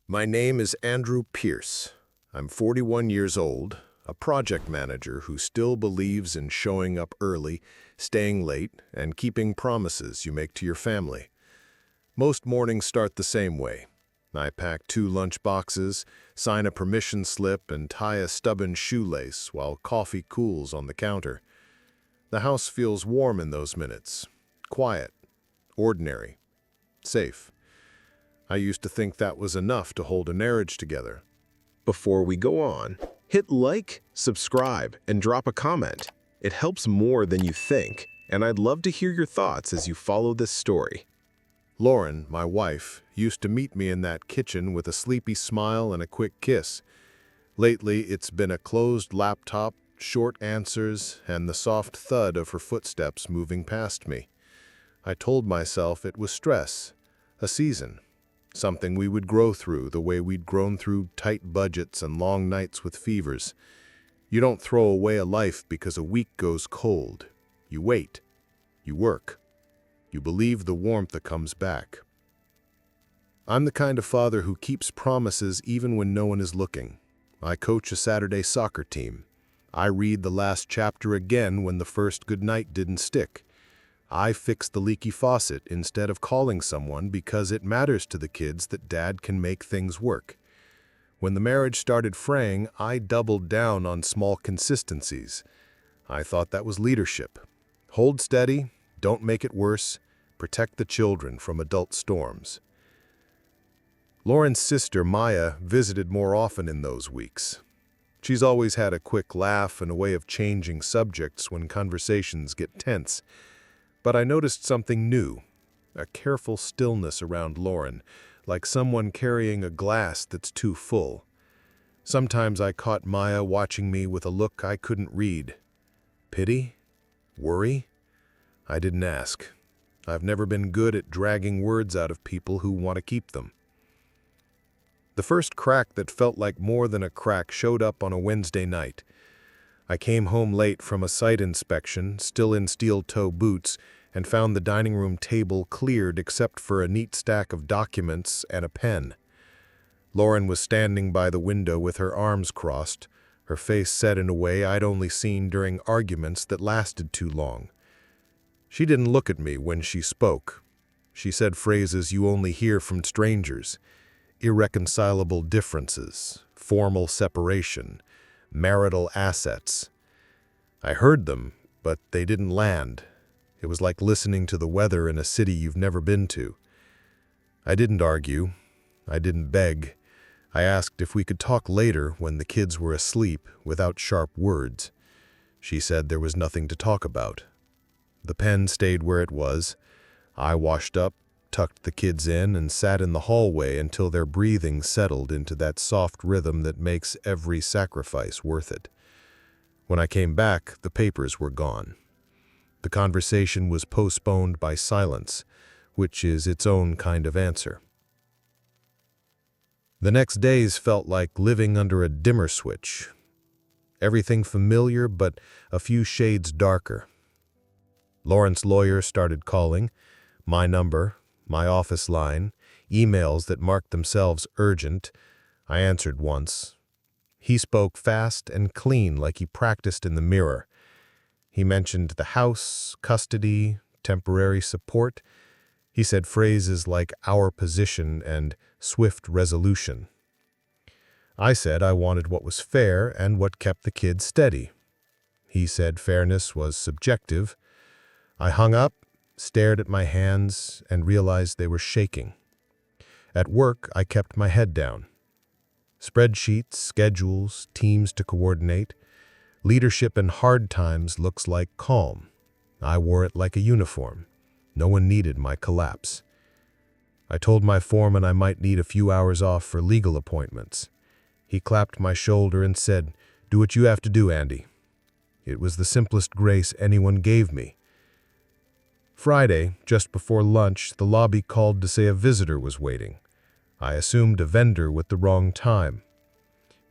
My name is Andrew Pierce. I'm 41 years old, a project manager who still believes in showing up early, staying late, and keeping promises you make to your family. Most mornings start the same way. I pack 2 lunch boxes, sign a permission slip, and tie a stubborn shoelace while coffee cools on the counter. The house feels warm in those minutes. Quiet, ordinary, safe. I used to think that was enough to hold a marriage together. Before we go on, hit like, subscribe, and drop a comment. It helps more than you think, and I'd love to hear your thoughts as you follow this story. Lauren, my wife, used to meet me in that kitchen with a sleepy smile and a quick kiss. Lately, it's been a closed laptop, short answers, and the soft thud of her footsteps moving past me. I told myself it was stress, a season, something we would grow through the way we'd grown through tight budgets and long nights with fevers. You don't throw away a life because a week goes cold. You wait. You work. You believe the warmth that comes back. I'm the kind of father who keeps promises even when no one is looking. I coach a Saturday soccer team. I read the last chapter again when the first goodnight didn't stick. I fix the leaky faucet instead of calling someone because it matters to the kids that Dad can make things work. When the marriage started fraying, I doubled down on small consistencies. I thought that was leadership. Hold steady, don't make it worse, protect the children from adult storms. Lauren's sister, Maya, visited more often in those weeks. She's always had a quick laugh and a way of changing subjects when conversations get tense. But I noticed something new, a careful stillness around Lauren, like someone carrying a glass that's too full. Sometimes I caught Maya watching me with a look I couldn't read. Pity? Worry? I didn't ask. I've never been good at dragging words out of people who want to keep them. The first crack that felt like more than a crack showed up on a Wednesday night. I came home late from a site inspection, still in steel-toe boots, and found the dining room table cleared except for a neat stack of documents and a pen. Lauren was standing by the window with her arms crossed, her face set in a way I'd only seen during arguments that lasted too long. She didn't look at me when she spoke. She said phrases you only hear from strangers: irreconcilable differences, formal separation, marital assets. I heard them, but they didn't land. It was like listening to the weather in a city you've never been to. I didn't argue. I didn't beg. I asked if we could talk later when the kids were asleep without sharp words. She said there was nothing to talk about. The pen stayed where it was. I washed up, tucked the kids in, and sat in the hallway until their breathing settled into that soft rhythm that makes every sacrifice worth it. When I came back, the papers were gone. The conversation was postponed by silence, which is its own kind of answer. The next days felt like living under a dimmer switch. Everything familiar, but a few shades darker. Lauren's lawyer started calling, my number, my office line, emails that marked themselves urgent. I answered once. He spoke fast and clean like he practiced in the mirror. He mentioned the house, custody, temporary support. He said phrases like our position and swift resolution. I said I wanted what was fair and what kept the kids steady. He said fairness was subjective. I hung up, stared at my hands, and realized they were shaking. At work, I kept my head down. Spreadsheets, schedules, teams to coordinate. Leadership in hard times looks like calm. I wore it like a uniform. No one needed my collapse. I told my foreman I might need a few hours off for legal appointments. He clapped my shoulder and said, "Do what you have to do, Andy." It was the simplest grace anyone gave me. Friday, just before lunch, the lobby called to say a visitor was waiting. I assumed a vendor with the wrong time.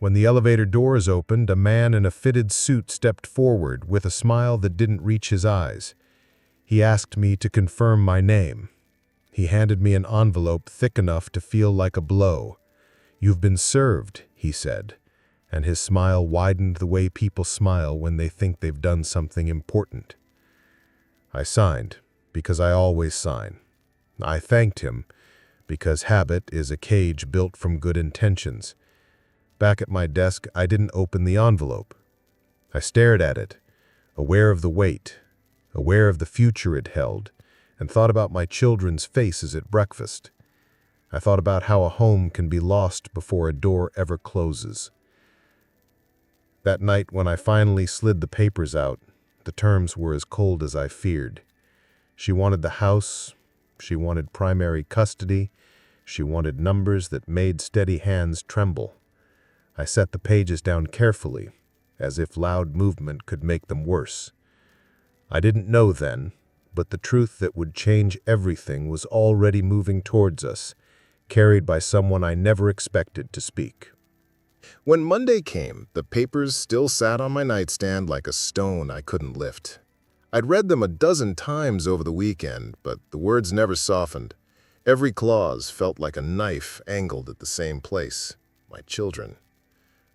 When the elevator doors opened, a man in a fitted suit stepped forward with a smile that didn't reach his eyes. He asked me to confirm my name. He handed me an envelope thick enough to feel like a blow. "You've been served," he said, and his smile widened the way people smile when they think they've done something important. I signed, because I always sign. I thanked him, because habit is a cage built from good intentions. Back at my desk, I didn't open the envelope. I stared at it, aware of the weight, aware of the future it held, and thought about my children's faces at breakfast. I thought about how a home can be lost before a door ever closes. That night, when I finally slid the papers out, the terms were as cold as I feared. She wanted the house, she wanted primary custody, she wanted numbers that made steady hands tremble. I set the pages down carefully, as if loud movement could make them worse. I didn't know then, but the truth that would change everything was already moving towards us, carried by someone I never expected to speak. When Monday came, the papers still sat on my nightstand like a stone I couldn't lift. I'd read them a dozen times over the weekend, but the words never softened. Every clause felt like a knife angled at the same place: my children.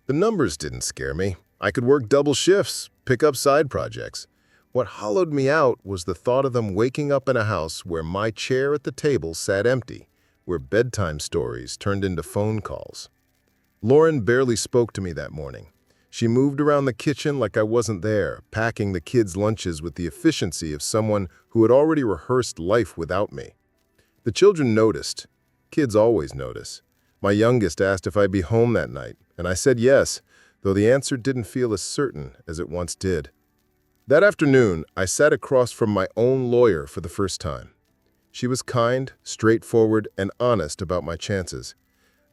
The numbers didn't scare me. I could work double shifts, pick up side projects. What hollowed me out was the thought of them waking up in a house where my chair at the table sat empty, where bedtime stories turned into phone calls. Lauren barely spoke to me that morning. She moved around the kitchen like I wasn't there, packing the kids' lunches with the efficiency of someone who had already rehearsed life without me. The children noticed. Kids always notice. My youngest asked if I'd be home that night, and I said yes, though the answer didn't feel as certain as it once did. That afternoon, I sat across from my own lawyer for the first time. She was kind, straightforward, and honest about my chances.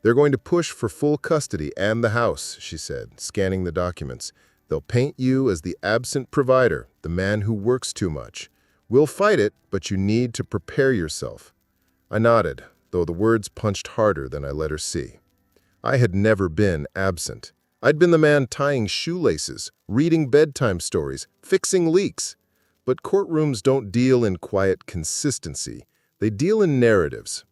"They're going to push for full custody and the house," she said, scanning the documents. "They'll paint you as the absent provider, the man who works too much. We'll fight it, but you need to prepare yourself." I nodded, though the words punched harder than I let her see. I had never been absent. I'd been the man tying shoelaces, reading bedtime stories, fixing leaks. But courtrooms don't deal in quiet consistency. They deal in narratives.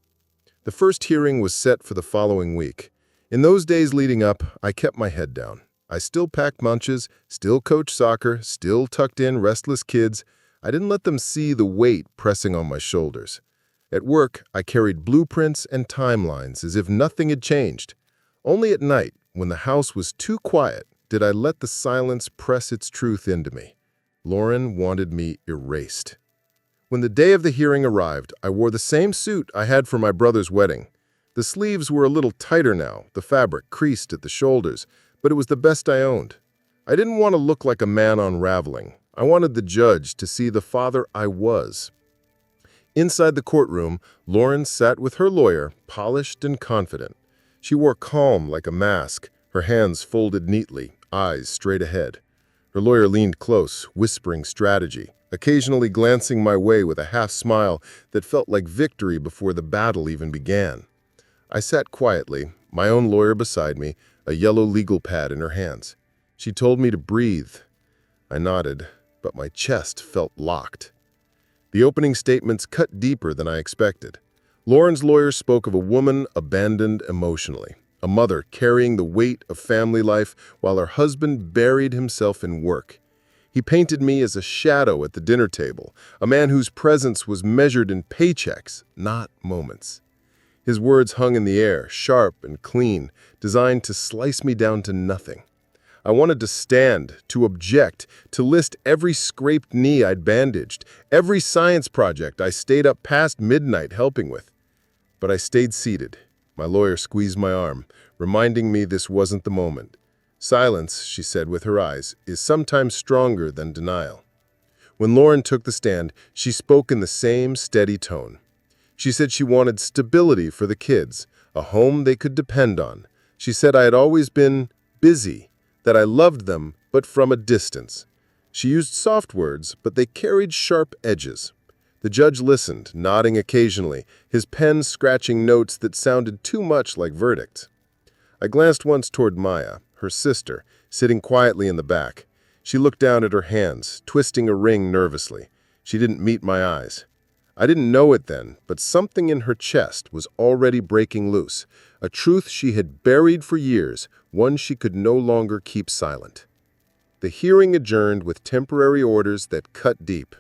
The first hearing was set for the following week. In those days leading up, I kept my head down. I still packed lunches, still coached soccer, still tucked in restless kids. I didn't let them see the weight pressing on my shoulders. At work, I carried blueprints and timelines as if nothing had changed. Only at night, when the house was too quiet, did I let the silence press its truth into me. Lauren wanted me erased. When the day of the hearing arrived, I wore the same suit I had for my brother's wedding. The sleeves were a little tighter now, the fabric creased at the shoulders, but it was the best I owned. I didn't want to look like a man unraveling. I wanted the judge to see the father I was. Inside the courtroom, Lauren sat with her lawyer, polished and confident. She wore calm like a mask, her hands folded neatly, eyes straight ahead. Her lawyer leaned close, whispering strategy, occasionally glancing my way with a half-smile that felt like victory before the battle even began. I sat quietly, my own lawyer beside me, a yellow legal pad in her hands. She told me to breathe. I nodded, but my chest felt locked. The opening statements cut deeper than I expected. Lauren's lawyer spoke of a woman abandoned emotionally, a mother carrying the weight of family life while her husband buried himself in work. He painted me as a shadow at the dinner table, a man whose presence was measured in paychecks, not moments. His words hung in the air, sharp and clean, designed to slice me down to nothing. I wanted to stand, to object, to list every scraped knee I'd bandaged, every science project I stayed up past midnight helping with. But I stayed seated. My lawyer squeezed my arm, reminding me this wasn't the moment. "Silence," she said with her eyes, "is sometimes stronger than denial." When Lauren took the stand, she spoke in the same steady tone. She said she wanted stability for the kids, a home they could depend on. She said I had always been busy, that I loved them, but from a distance. She used soft words, but they carried sharp edges. The judge listened, nodding occasionally, his pen scratching notes that sounded too much like verdicts. I glanced once toward Maya, her sister, sitting quietly in the back. She looked down at her hands, twisting a ring nervously. She didn't meet my eyes. I didn't know it then, but something in her chest was already breaking loose, a truth she had buried for years, one she could no longer keep silent. The hearing adjourned with temporary orders that cut deep.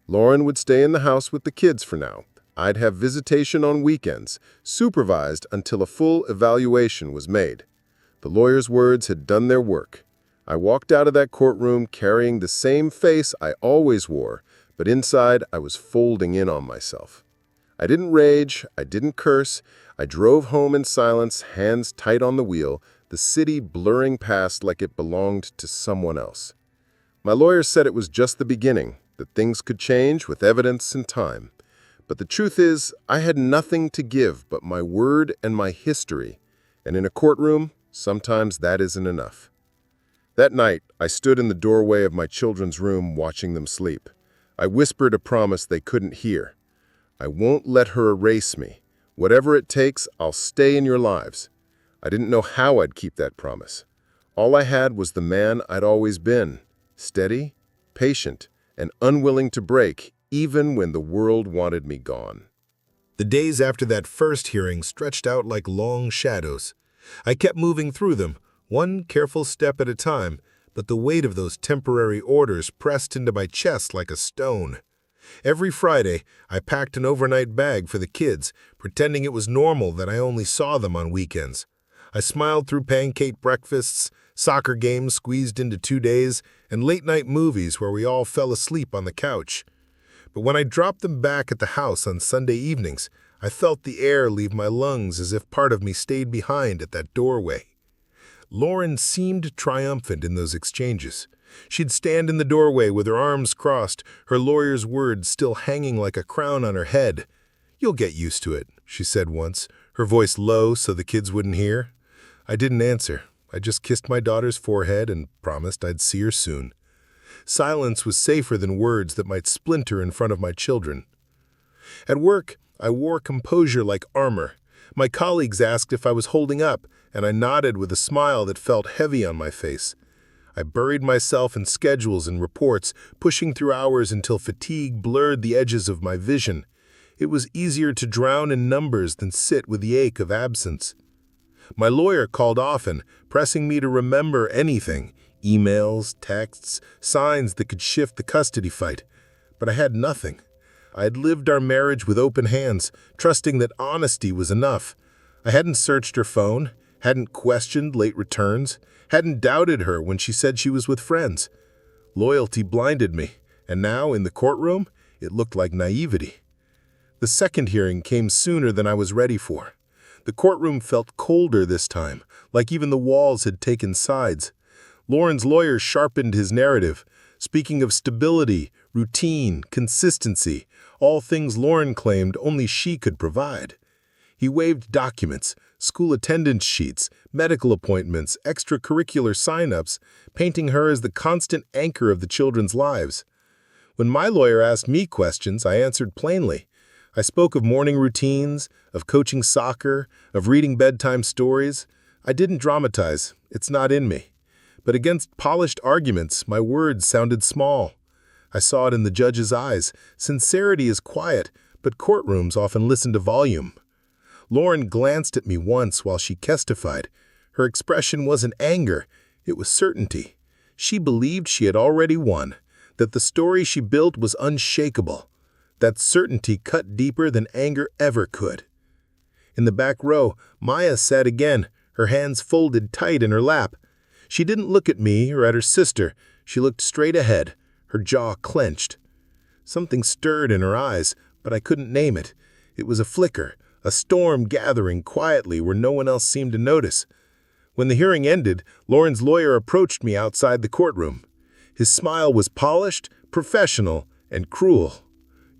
Lauren would stay in the house with the kids for now. I'd have visitation on weekends, supervised until a full evaluation was made. The lawyer's words had done their work. I walked out of that courtroom carrying the same face I always wore, but inside I was folding in on myself. I didn't rage, I didn't curse. I drove home in silence, hands tight on the wheel, the city blurring past like it belonged to someone else. My lawyer said it was just the beginning, that things could change with evidence and time. But the truth is, I had nothing to give but my word and my history, and in a courtroom, sometimes that isn't enough. That night, I stood in the doorway of my children's room watching them sleep. I whispered a promise they couldn't hear. I won't let her erase me. Whatever it takes, I'll stay in your lives. I didn't know how I'd keep that promise. All I had was the man I'd always been, steady, patient, and unwilling to break, even when the world wanted me gone. The days after that first hearing stretched out like long shadows. I kept moving through them, one careful step at a time, but the weight of those temporary orders pressed into my chest like a stone. Every Friday, I packed an overnight bag for the kids, pretending it was normal that I only saw them on weekends. I smiled through pancake breakfasts, soccer games squeezed into 2 days, and late-night movies where we all fell asleep on the couch. But when I dropped them back at the house on Sunday evenings, I felt the air leave my lungs as if part of me stayed behind at that doorway. Lauren seemed triumphant in those exchanges. She'd stand in the doorway with her arms crossed, her lawyer's words still hanging like a crown on her head. "You'll get used to it," she said once, her voice low so the kids wouldn't hear. I didn't answer. I just kissed my daughter's forehead and promised I'd see her soon. Silence was safer than words that might splinter in front of my children. At work, I wore composure like armor. My colleagues asked if I was holding up, and I nodded with a smile that felt heavy on my face. I buried myself in schedules and reports, pushing through hours until fatigue blurred the edges of my vision. It was easier to drown in numbers than sit with the ache of absence. My lawyer called often, pressing me to remember anything, emails, texts, signs that could shift the custody fight. But I had nothing. I had lived our marriage with open hands, trusting that honesty was enough. I hadn't searched her phone, hadn't questioned late returns, hadn't doubted her when she said she was with friends. Loyalty blinded me, and now, in the courtroom, it looked like naivety. The second hearing came sooner than I was ready for. The courtroom felt colder this time, like even the walls had taken sides. Lauren's lawyer sharpened his narrative, speaking of stability, routine, consistency, all things Lauren claimed only she could provide. He waived documents, school attendance sheets, medical appointments, extracurricular sign-ups, painting her as the constant anchor of the children's lives. When my lawyer asked me questions, I answered plainly. I spoke of morning routines, of coaching soccer, of reading bedtime stories. I didn't dramatize. It's not in me. But against polished arguments, my words sounded small. I saw it in the judge's eyes. Sincerity is quiet, but courtrooms often listen to volume. Lauren glanced at me once while she testified. Her expression wasn't anger, it was certainty. She believed she had already won, that the story she built was unshakable. That certainty cut deeper than anger ever could. In the back row, Maya sat again, her hands folded tight in her lap. She didn't look at me or at her sister. She looked straight ahead, her jaw clenched. Something stirred in her eyes, but I couldn't name it. It was a flicker, a storm gathering quietly where no one else seemed to notice. When the hearing ended, Lauren's lawyer approached me outside the courtroom. His smile was polished, professional, and cruel.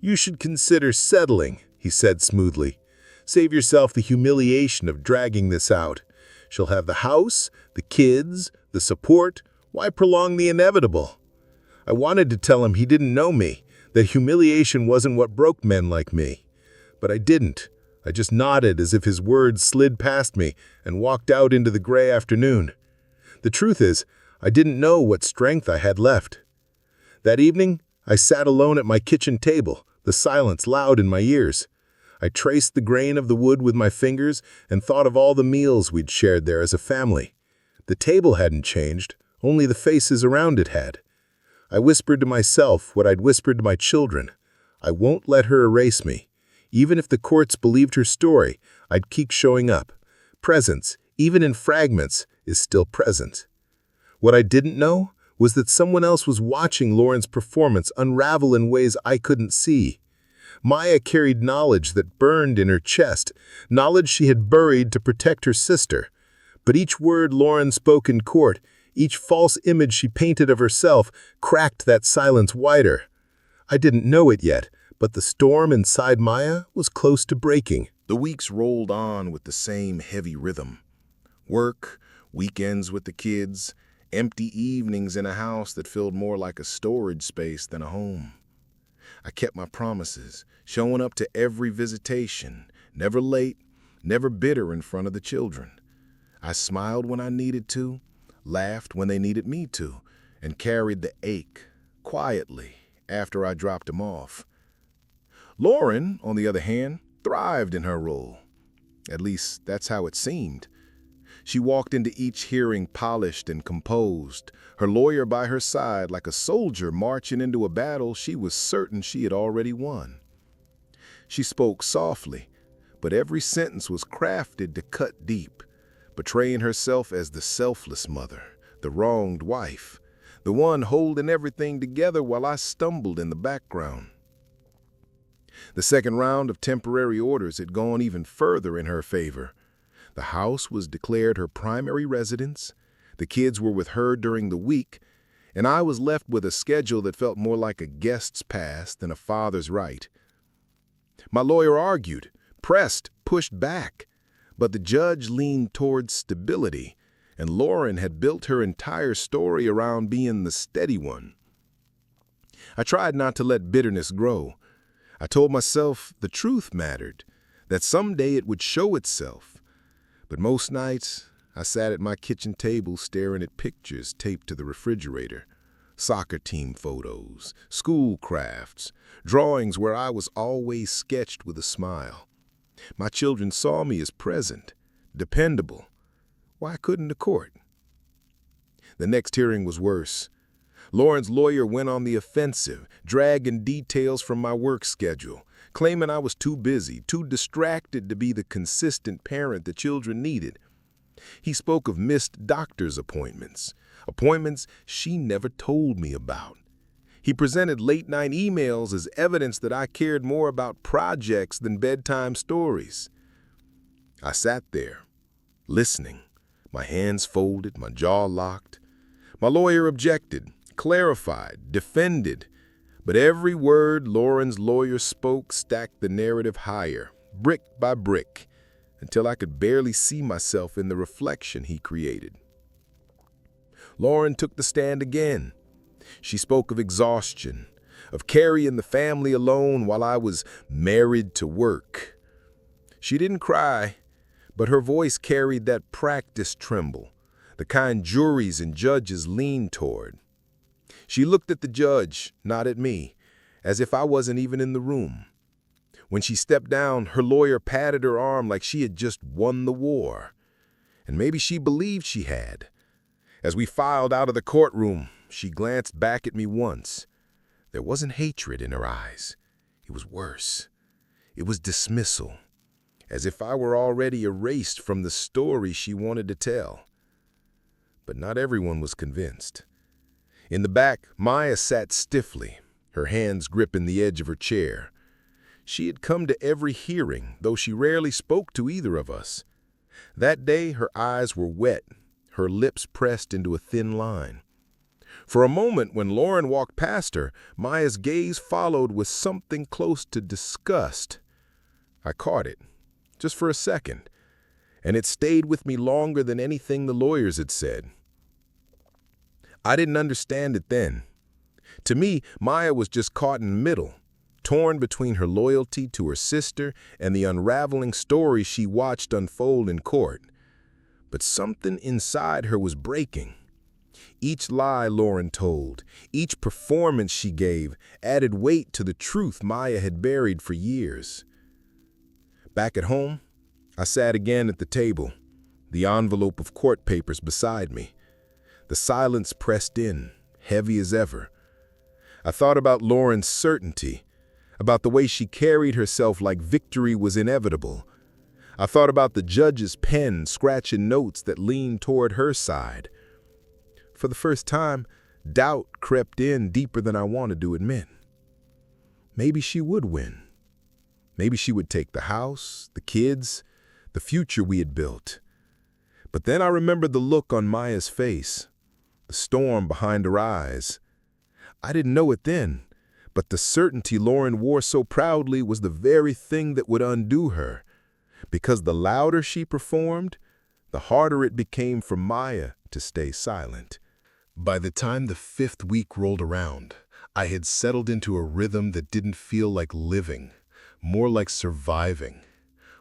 "You should consider settling," he said smoothly. "Save yourself the humiliation of dragging this out. She'll have the house, the kids, the support. Why prolong the inevitable?" I wanted to tell him he didn't know me, that humiliation wasn't what broke men like me. But I didn't. I just nodded as if his words slid past me and walked out into the gray afternoon. The truth is, I didn't know what strength I had left. That evening, I sat alone at my kitchen table, the silence loud in my ears. I traced the grain of the wood with my fingers and thought of all the meals we'd shared there as a family. The table hadn't changed, only the faces around it had. I whispered to myself what I'd whispered to my children. I won't let her erase me. Even if the courts believed her story, I'd keep showing up. Presence, even in fragments, is still present. What I didn't know was that someone else was watching Lauren's performance unravel in ways I couldn't see. Maya carried knowledge that burned in her chest, knowledge she had buried to protect her sister. But each word Lauren spoke in court, each false image she painted of herself, cracked that silence wider. I didn't know it yet, but the storm inside Maya was close to breaking. The weeks rolled on with the same heavy rhythm. Work, weekends with the kids, empty evenings in a house that felt more like a storage space than a home. I kept my promises, showing up to every visitation, never late, never bitter in front of the children. I smiled when I needed to, laughed when they needed me to, and carried the ache quietly after I dropped them off. Lauren, on the other hand, thrived in her role. At least, that's how it seemed. She walked into each hearing polished and composed, her lawyer by her side like a soldier marching into a battle she was certain she had already won. She spoke softly, but every sentence was crafted to cut deep, portraying herself as the selfless mother, the wronged wife, the one holding everything together while I stumbled in the background. The second round of temporary orders had gone even further in her favor. The house was declared her primary residence, the kids were with her during the week, and I was left with a schedule that felt more like a guest's pass than a father's right. My lawyer argued, pressed, pushed back, but the judge leaned towards stability, and Lauren had built her entire story around being the steady one. I tried not to let bitterness grow. I told myself the truth mattered, that someday it would show itself. But most nights, I sat at my kitchen table staring at pictures taped to the refrigerator, soccer team photos, school crafts, drawings where I was always sketched with a smile. My children saw me as present, dependable. Why couldn't the court? The next hearing was worse. Lauren's lawyer went on the offensive, dragging details from my work schedule, claiming I was too busy, too distracted to be the consistent parent the children needed. He spoke of missed doctor's appointments, appointments she never told me about. He presented late-night emails as evidence that I cared more about projects than bedtime stories. I sat there, listening, my hands folded, my jaw locked. My lawyer objected, clarified, defended, but every word Lauren's lawyer spoke stacked the narrative higher, brick by brick, until I could barely see myself in the reflection he created. Lauren took the stand again. She spoke of exhaustion, of carrying the family alone while I was married to work. She didn't cry, but her voice carried that practiced tremble, the kind juries and judges lean toward. She looked at the judge, not at me, as if I wasn't even in the room. When she stepped down, her lawyer patted her arm like she had just won the war. And maybe she believed she had. As we filed out of the courtroom, she glanced back at me once. There wasn't hatred in her eyes. It was worse. It was dismissal, as if I were already erased from the story she wanted to tell. But not everyone was convinced. In the back, Maya sat stiffly, her hands gripping the edge of her chair. She had come to every hearing, though she rarely spoke to either of us. That day, her eyes were wet, her lips pressed into a thin line. For a moment, when Lauren walked past her, Maya's gaze followed with something close to disgust. I caught it, just for a second, and it stayed with me longer than anything the lawyers had said. I didn't understand it then. To me, Maya was just caught in the middle, torn between her loyalty to her sister and the unraveling story she watched unfold in court. But something inside her was breaking. Each lie Lauren told, each performance she gave, added weight to the truth Maya had buried for years. Back at home, I sat again at the table, the envelope of court papers beside me. The silence pressed in, heavy as ever. I thought about Lauren's certainty, about the way she carried herself like victory was inevitable. I thought about the judge's pen scratching notes that leaned toward her side. For the first time, doubt crept in deeper than I wanted to admit. Maybe she would win. Maybe she would take the house, the kids, the future we had built. But then I remembered the look on Maya's face, the storm behind her eyes. I didn't know it then, but the certainty Lauren wore so proudly was the very thing that would undo her. Because the louder she performed, the harder it became for Maya to stay silent. By the time the 5th week rolled around, I had settled into a rhythm that didn't feel like living, more like surviving.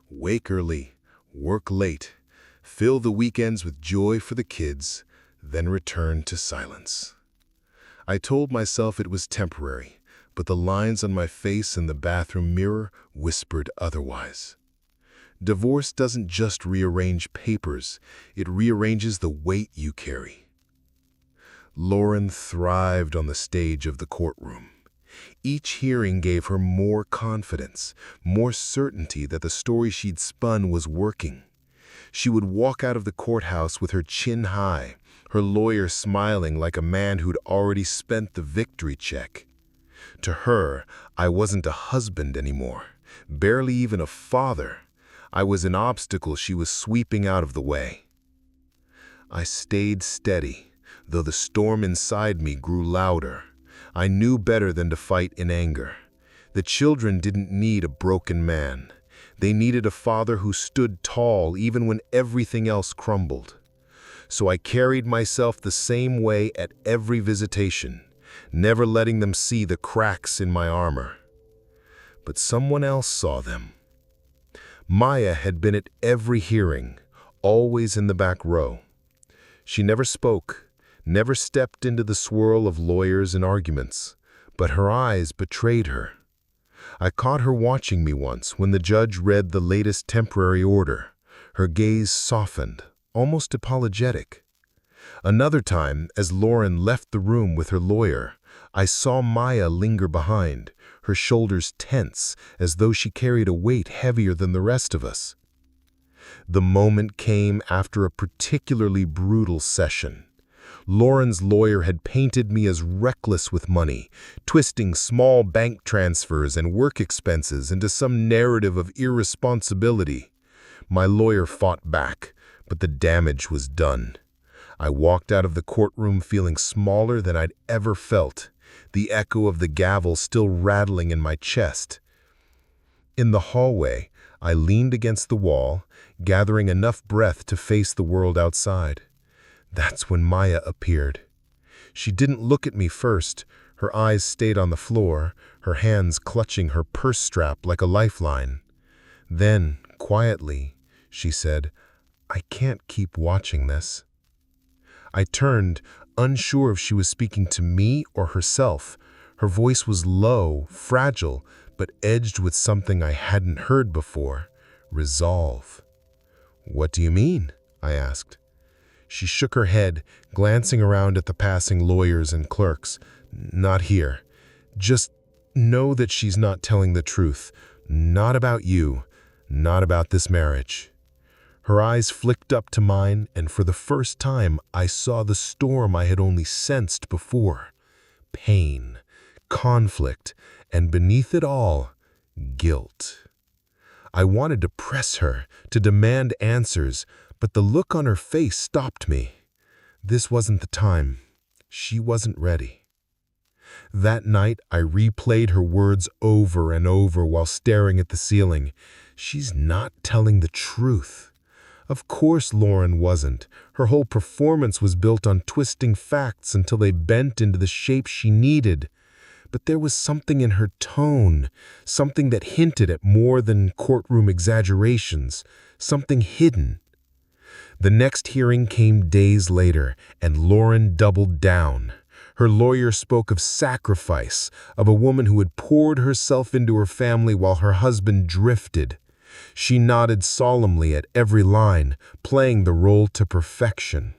Wake early, work late, fill the weekends with joy for the kids, then return to silence. I told myself it was temporary, but the lines on my face in the bathroom mirror whispered otherwise. Divorce doesn't just rearrange papers, it rearranges the weight you carry. Lauren thrived on the stage of the courtroom. Each hearing gave her more confidence, more certainty that the story she'd spun was working. She would walk out of the courthouse with her chin high, her lawyer smiling like a man who'd already spent the victory check. To her, I wasn't a husband anymore, barely even a father. I was an obstacle she was sweeping out of the way. I stayed steady, though the storm inside me grew louder. I knew better than to fight in anger. The children didn't need a broken man. They needed a father who stood tall even when everything else crumbled. So I carried myself the same way at every visitation, never letting them see the cracks in my armor. But someone else saw them. Maya had been at every hearing, always in the back row. She never spoke, never stepped into the swirl of lawyers and arguments, but her eyes betrayed her. I caught her watching me once when the judge read the latest temporary order. Her gaze softened, almost apologetic. Another time, as Lauren left the room with her lawyer, I saw Maya linger behind, her shoulders tense, as though she carried a weight heavier than the rest of us. The moment came after a particularly brutal session. Lauren's lawyer had painted me as reckless with money, twisting small bank transfers and work expenses into some narrative of irresponsibility. My lawyer fought back, but the damage was done. I walked out of the courtroom feeling smaller than I'd ever felt, the echo of the gavel still rattling in my chest. In the hallway, I leaned against the wall, gathering enough breath to face the world outside. That's when Maya appeared. She didn't look at me first. Her eyes stayed on the floor, her hands clutching her purse strap like a lifeline. Then, quietly, she said, "I can't keep watching this." I turned, unsure if she was speaking to me or herself. Her voice was low, fragile, but edged with something I hadn't heard before: resolve. "What do you mean?" I asked. She shook her head, glancing around at the passing lawyers and clerks. "Not here. Just know that she's not telling the truth. Not about you. Not about this marriage." Her eyes flicked up to mine, and for the first time I saw the storm I had only sensed before. Pain, conflict, and beneath it all, guilt. I wanted to press her, to demand answers, but the look on her face stopped me. This wasn't the time. She wasn't ready. That night, I replayed her words over and over while staring at the ceiling. She's not telling the truth. Of course Lauren wasn't. Her whole performance was built on twisting facts until they bent into the shape she needed. But there was something in her tone, something that hinted at more than courtroom exaggerations, something hidden. The next hearing came days later, and Lauren doubled down. Her lawyer spoke of sacrifice, of a woman who had poured herself into her family while her husband drifted. She nodded solemnly at every line, playing the role to perfection.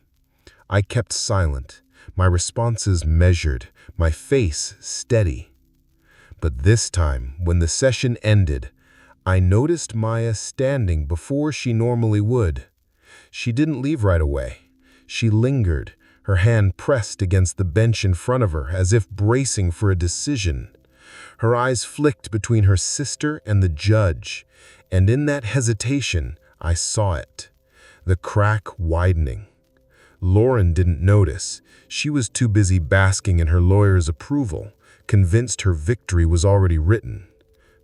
I kept silent, my responses measured, my face steady. But this time, when the session ended, I noticed Maya standing before she normally would. She didn't leave right away. She lingered, her hand pressed against the bench in front of her as if bracing for a decision. Her eyes flicked between her sister and the judge, and in that hesitation, I saw it, the crack widening. Lauren didn't notice. She was too busy basking in her lawyer's approval, convinced her victory was already written.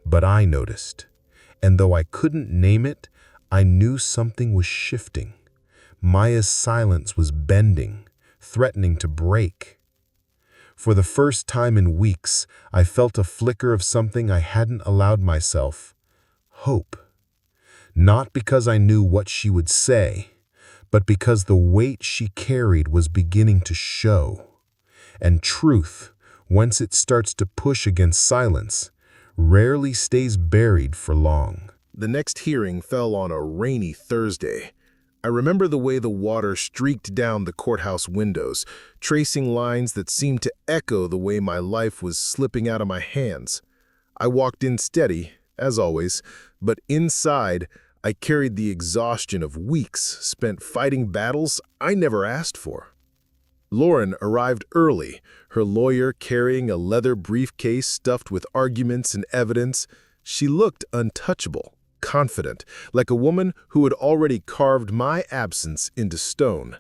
But I noticed, and though I couldn't name it, I knew something was shifting. Maya's silence was bending, threatening to break. For the first time in weeks, I felt a flicker of something I hadn't allowed myself: hope. Not because I knew what she would say, but because the weight she carried was beginning to show. And truth, once it starts to push against silence, rarely stays buried for long. The next hearing fell on a rainy Thursday. I remember the way the water streaked down the courthouse windows, tracing lines that seemed to echo the way my life was slipping out of my hands. I walked in steady, as always, but inside, I carried the exhaustion of weeks spent fighting battles I never asked for. Lauren arrived early, her lawyer carrying a leather briefcase stuffed with arguments and evidence. She looked untouchable, confident, like a woman who had already carved my absence into stone.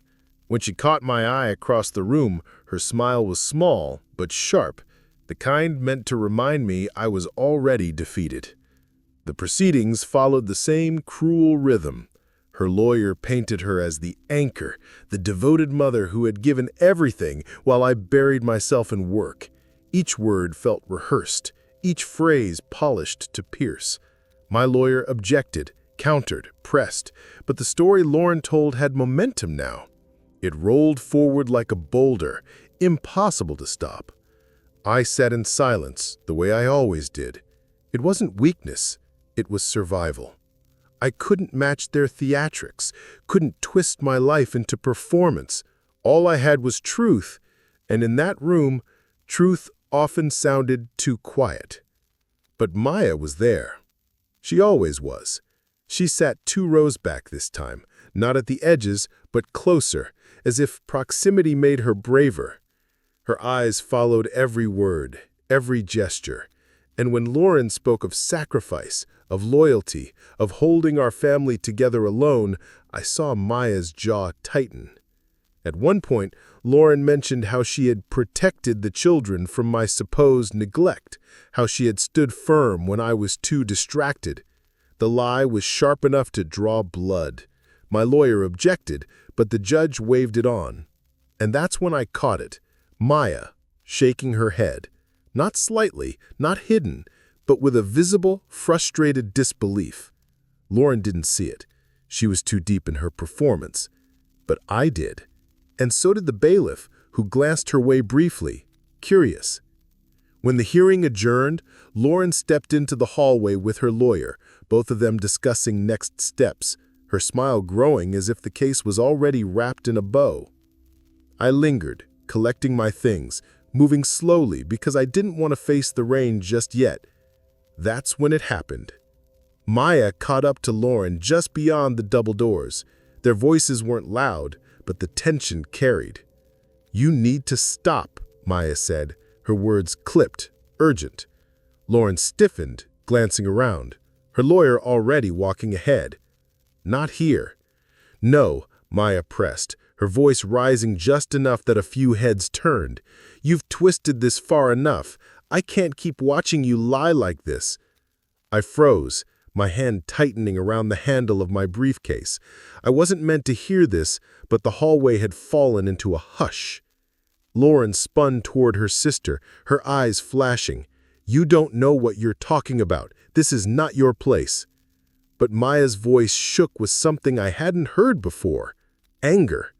When she caught my eye across the room, her smile was small but sharp, the kind meant to remind me I was already defeated. The proceedings followed the same cruel rhythm. Her lawyer painted her as the anchor, the devoted mother who had given everything while I buried myself in work. Each word felt rehearsed, each phrase polished to pierce. My lawyer objected, countered, pressed, but the story Lauren told had momentum now. It rolled forward like a boulder, impossible to stop. I sat in silence, the way I always did. It wasn't weakness, it was survival. I couldn't match their theatrics, couldn't twist my life into performance. All I had was truth, and in that room, truth often sounded too quiet. But Maya was there. She always was. She sat 2 rows back this time, not at the edges, but closer, as if proximity made her braver. Her eyes followed every word, every gesture. And when Lauren spoke of sacrifice, of loyalty, of holding our family together alone, I saw Maya's jaw tighten. At one point, Lauren mentioned how she had protected the children from my supposed neglect, how she had stood firm when I was too distracted. The lie was sharp enough to draw blood. My lawyer objected, but the judge waved it on. And that's when I caught it. Maya, shaking her head. Not slightly, not hidden, but with a visible, frustrated disbelief. Lauren didn't see it. She was too deep in her performance. But I did. And so did the bailiff, who glanced her way briefly, curious. When the hearing adjourned, Lauren stepped into the hallway with her lawyer, both of them discussing next steps, her smile growing as if the case was already wrapped in a bow. I lingered, collecting my things, moving slowly because I didn't want to face the rain just yet. That's when it happened. Maya caught up to Lauren just beyond the double doors. Their voices weren't loud, but the tension carried. "You need to stop," Maya said, her words clipped, urgent. Lauren stiffened, glancing around, her lawyer already walking ahead. "Not here." "No," Maya pressed, her voice rising just enough that a few heads turned. "You've twisted this far enough. I can't keep watching you lie like this." I froze, my hand tightening around the handle of my briefcase. I wasn't meant to hear this, but the hallway had fallen into a hush. Lauren spun toward her sister, her eyes flashing. "You don't know what you're talking about. This is not your place." But Maya's voice shook with something I hadn't heard before. anger.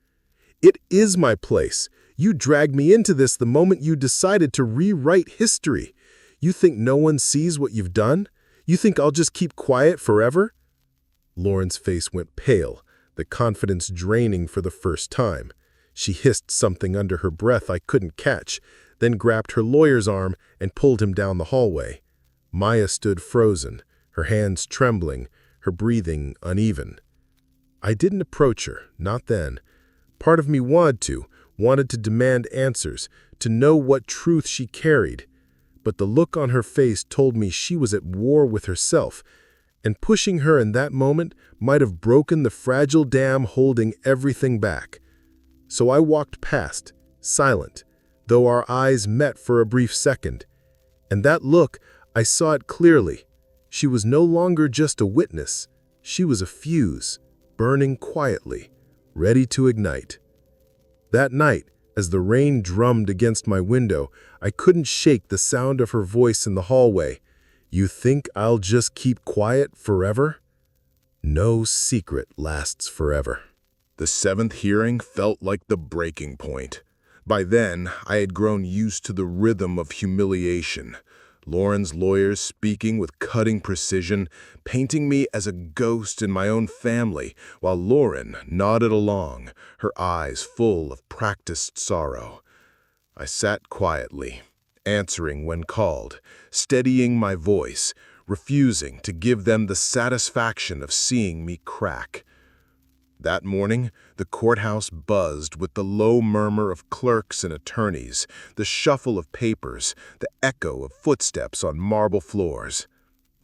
"It is my place. You dragged me into this the moment you decided to rewrite history. You think no one sees what you've done? You think I'll just keep quiet forever?" Lauren's face went pale, the confidence draining for the first time. She hissed something under her breath I couldn't catch, then grabbed her lawyer's arm and pulled him down the hallway. Maya stood frozen, her hands trembling, her breathing uneven. I didn't approach her, not then. Part of me wanted to demand answers, to know what truth she carried. But the look on her face told me she was at war with herself, and pushing her in that moment might have broken the fragile dam holding everything back. So I walked past, silent, though our eyes met for a brief second. And that look, I saw it clearly. She was no longer just a witness. She was a fuse, burning quietly, ready to ignite. That night, as the rain drummed against my window, I couldn't shake the sound of her voice in the hallway. "You think I'll just keep quiet forever?" No secret lasts forever. The seventh hearing felt like the breaking point. By then, I had grown used to the rhythm of humiliation. Lauren's lawyers speaking with cutting precision, painting me as a ghost in my own family, while Lauren nodded along, her eyes full of practiced sorrow. I sat quietly, answering when called, steadying my voice, refusing to give them the satisfaction of seeing me crack. That morning, the courthouse buzzed with the low murmur of clerks and attorneys, the shuffle of papers, the echo of footsteps on marble floors.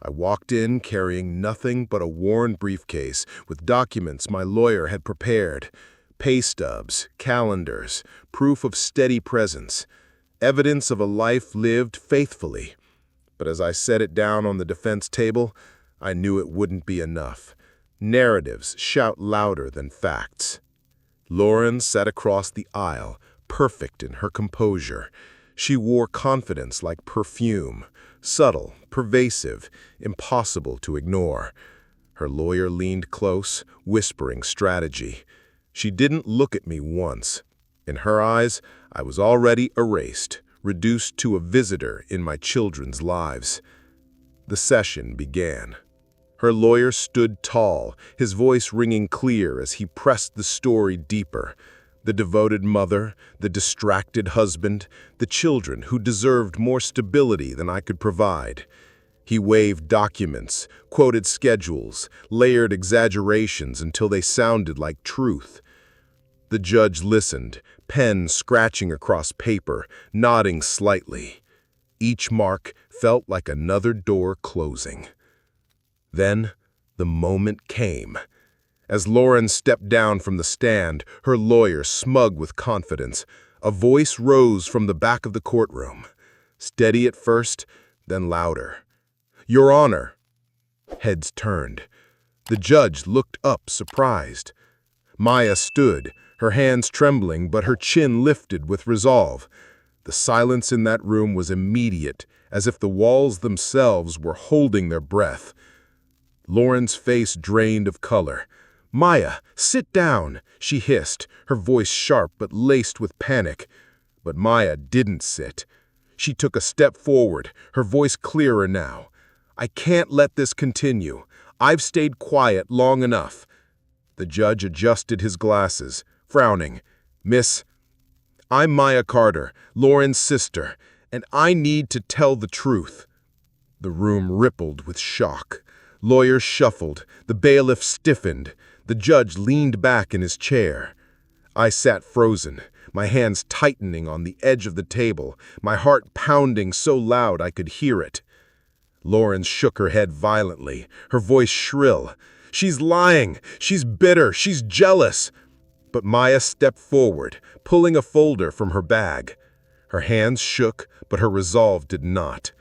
I walked in carrying nothing but a worn briefcase with documents my lawyer had prepared, pay stubs, calendars, proof of steady presence, evidence of a life lived faithfully. But as I set it down on the defense table, I knew it wouldn't be enough. Narratives shout louder than facts. Lauren sat across the aisle, perfect in her composure. She wore confidence like perfume, subtle, pervasive, impossible to ignore. Her lawyer leaned close, whispering strategy. She didn't look at me once. In her eyes, I was already erased, reduced to a visitor in my children's lives. The session began. Her lawyer stood tall, his voice ringing clear as he pressed the story deeper. The devoted mother, the distracted husband, the children who deserved more stability than I could provide. He waved documents, quoted schedules, layered exaggerations until they sounded like truth. The judge listened, pen scratching across paper, nodding slightly. Each mark felt like another door closing. Then, the moment came. As Lauren stepped down from the stand, her lawyer smug with confidence, a voice rose from the back of the courtroom. Steady at first, then louder. "Your Honor." Heads turned. The judge looked up, surprised. Maya stood, her hands trembling but her chin lifted with resolve. The silence in that room was immediate, as if the walls themselves were holding their breath. Lauren's face drained of color. "Maya, sit down," she hissed, her voice sharp but laced with panic. But Maya didn't sit. She took a step forward, her voice clearer now. "I can't let this continue. I've stayed quiet long enough." The judge adjusted his glasses, frowning. "Miss, I'm Maya Carter, Lauren's sister, and I need to tell the truth." The room rippled with shock. Lawyers shuffled, the bailiff stiffened, the judge leaned back in his chair. I sat frozen, my hands tightening on the edge of the table, my heart pounding so loud I could hear it. Lauren shook her head violently, her voice shrill. "She's lying! She's bitter! She's jealous!" But Maya stepped forward, pulling a folder from her bag. Her hands shook, but her resolve did not.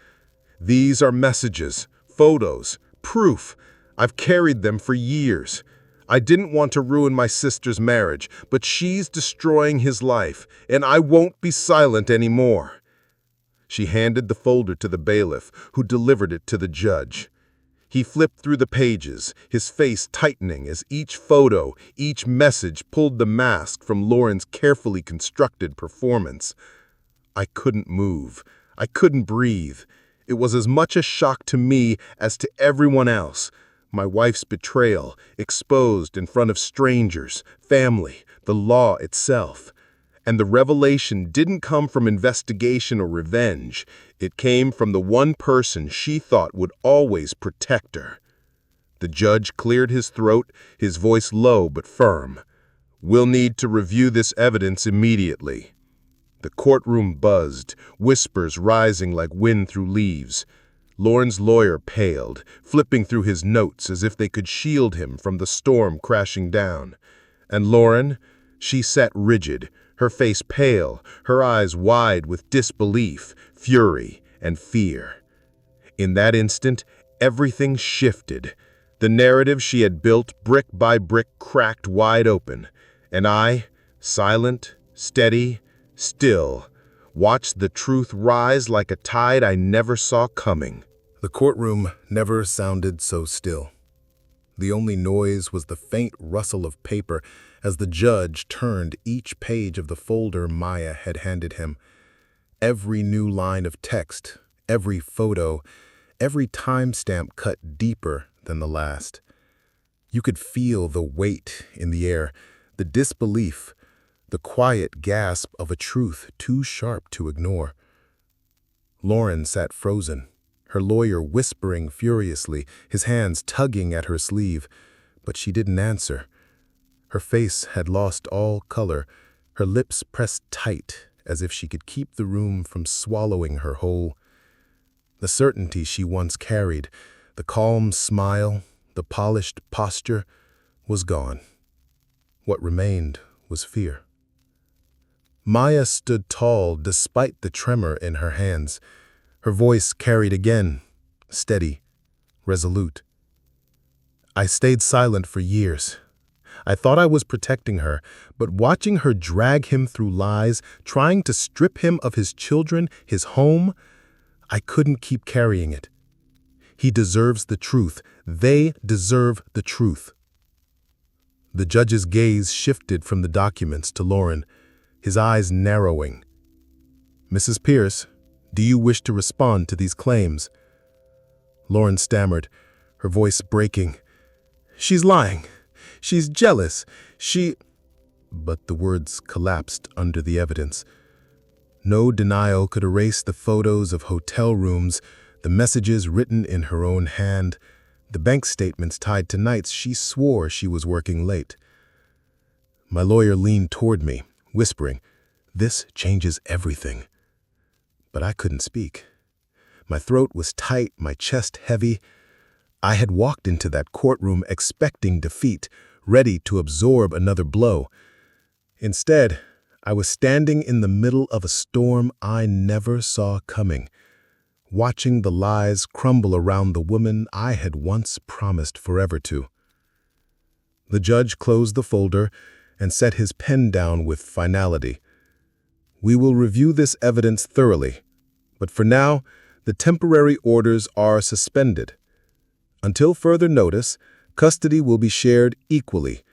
"These are messages, photos, proof. I've carried them for years. I didn't want to ruin my sister's marriage, but she's destroying his life, and I won't be silent anymore." She handed the folder to the bailiff, who delivered it to the judge. He flipped through the pages, his face tightening as each photo, each message pulled the mask from Lauren's carefully constructed performance. I couldn't move. I couldn't breathe. It was as much a shock to me as to everyone else. My wife's betrayal, exposed in front of strangers, family, the law itself. And the revelation didn't come from investigation or revenge. It came from the one person she thought would always protect her. The judge cleared his throat, his voice low but firm. "We'll need to review this evidence immediately." The courtroom buzzed, whispers rising like wind through leaves. Lauren's lawyer paled, flipping through his notes as if they could shield him from the storm crashing down. And Lauren, she sat rigid, her face pale, her eyes wide with disbelief, fury, and fear. In that instant, everything shifted. The narrative she had built brick by brick cracked wide open, and I, silent, steady, still, watched the truth rise like a tide I never saw coming. The courtroom never sounded so still. The only noise was the faint rustle of paper as the judge turned each page of the folder Maya had handed him. Every new line of text, every photo, every timestamp cut deeper than the last. You could feel the weight in the air, the disbelief, the quiet gasp of a truth too sharp to ignore. Lauren sat frozen, her lawyer whispering furiously, his hands tugging at her sleeve, but she didn't answer. Her face had lost all color, her lips pressed tight as if she could keep the room from swallowing her whole. The certainty she once carried, the calm smile, the polished posture, was gone. What remained was fear. Maya stood tall despite the tremor in her hands. Her voice carried again, steady, resolute. "I stayed silent for years. I thought I was protecting her, but watching her drag him through lies, trying to strip him of his children, his home, I couldn't keep carrying it. He deserves the truth. They deserve the truth." The judge's gaze shifted from the documents to Lauren, his eyes narrowing. "Mrs. Pierce, do you wish to respond to these claims?" Lauren stammered, her voice breaking. "She's lying. She's jealous. But the words collapsed under the evidence. No denial could erase the photos of hotel rooms, the messages written in her own hand, the bank statements tied to nights she swore she was working late. My lawyer leaned toward me, whispering, "This changes everything." But I couldn't speak. My throat was tight, my chest heavy. I had walked into that courtroom expecting defeat, ready to absorb another blow. Instead, I was standing in the middle of a storm I never saw coming, watching the lies crumble around the woman I had once promised forever to. The judge closed the folder and set his pen down with finality. "We will review this evidence thoroughly, but for now, the temporary orders are suspended. Until further notice, custody will be shared equally,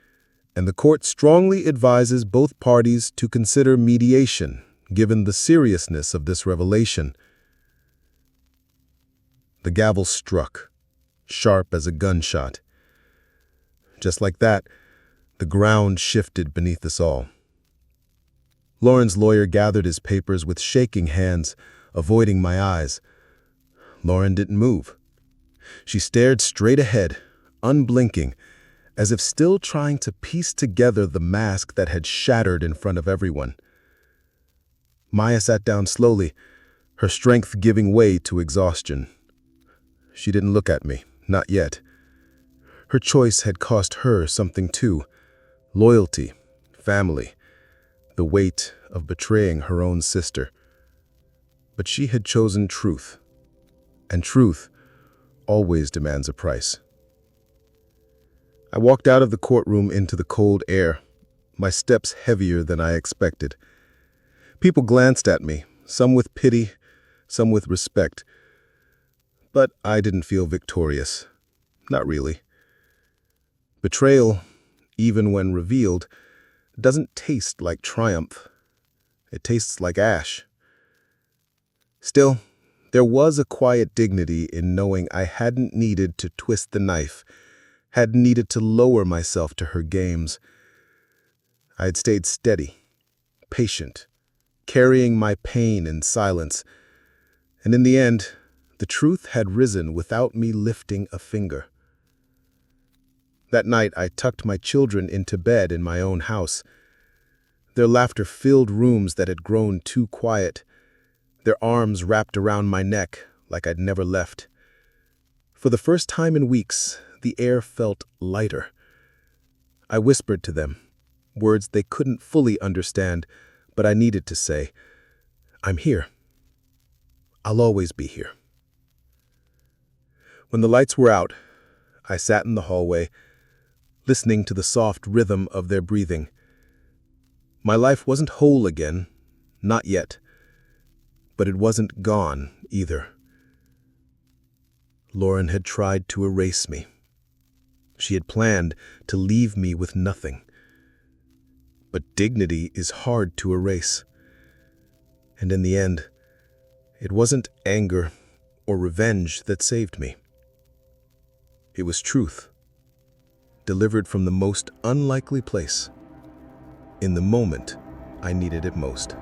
and the court strongly advises both parties to consider mediation, given the seriousness of this revelation." The gavel struck, sharp as a gunshot. Just like that, the ground shifted beneath us all. Lauren's lawyer gathered his papers with shaking hands, avoiding my eyes. Lauren didn't move. She stared straight ahead, unblinking, as if still trying to piece together the mask that had shattered in front of everyone. Maya sat down slowly, her strength giving way to exhaustion. She didn't look at me, not yet. Her choice had cost her something too: loyalty, family, the weight of betraying her own sister. But she had chosen truth, and truth always demands a price. I walked out of the courtroom into the cold air, my steps heavier than I expected. People glanced at me, some with pity, some with respect. But I didn't feel victorious, Not really. Betrayal, even when revealed, doesn't taste like triumph. It tastes like ash. Still, there was a quiet dignity in knowing I hadn't needed to twist the knife, hadn't needed to lower myself to her games. I had stayed steady, patient, carrying my pain in silence, and in the end, the truth had risen without me lifting a finger. That night, I tucked my children into bed in my own house. Their laughter filled rooms that had grown too quiet, their arms wrapped around my neck like I'd never left. For the first time in weeks, the air felt lighter. I whispered to them, words they couldn't fully understand, but I needed to say, "I'm here. I'll always be here." When the lights were out, I sat in the hallway, listening to the soft rhythm of their breathing. My life wasn't whole again, not yet, but it wasn't gone either. Lauren had tried to erase me. She had planned to leave me with nothing. But dignity is hard to erase. And in the end, it wasn't anger or revenge that saved me. It was truth, delivered from the most unlikely place, in the moment I needed it most.